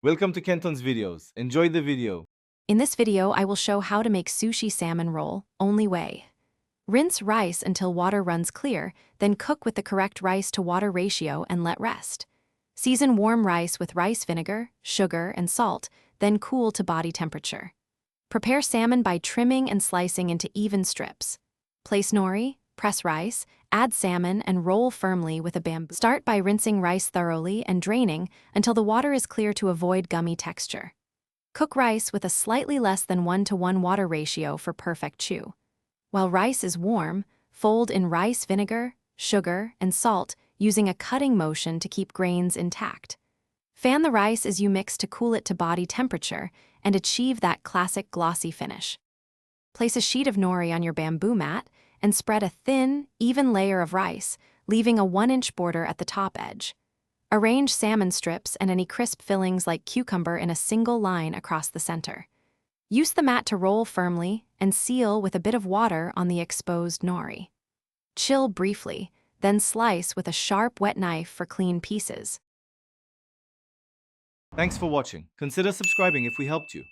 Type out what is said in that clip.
Welcome to Kenton's videos. Enjoy the video. In this video, I will show how to make sushi salmon roll, only way. Rinse rice until water runs clear, then cook with the correct rice to water ratio and let rest. Season warm rice with rice vinegar, sugar, and salt, then cool to body temperature. Prepare salmon by trimming and slicing into even strips. Place nori, press rice, add salmon, and roll firmly with a bamboo. Start by rinsing rice thoroughly and draining until the water is clear to avoid gummy texture. Cook rice with a slightly less than 1:1 water ratio for perfect chew. While rice is warm, fold in rice vinegar, sugar, and salt using a cutting motion to keep grains intact. Fan the rice as you mix to cool it to body temperature and achieve that classic glossy finish. Place a sheet of nori on your bamboo mat and spread a thin, even layer of rice, leaving a 1-inch border at the top edge. Arrange salmon strips and any crisp fillings like cucumber in a single line across the center. Use the mat to roll firmly and seal with a bit of water on the exposed nori. Chill briefly, then slice with a sharp, wet knife for clean pieces. Thanks for watching. Consider subscribing if we helped you.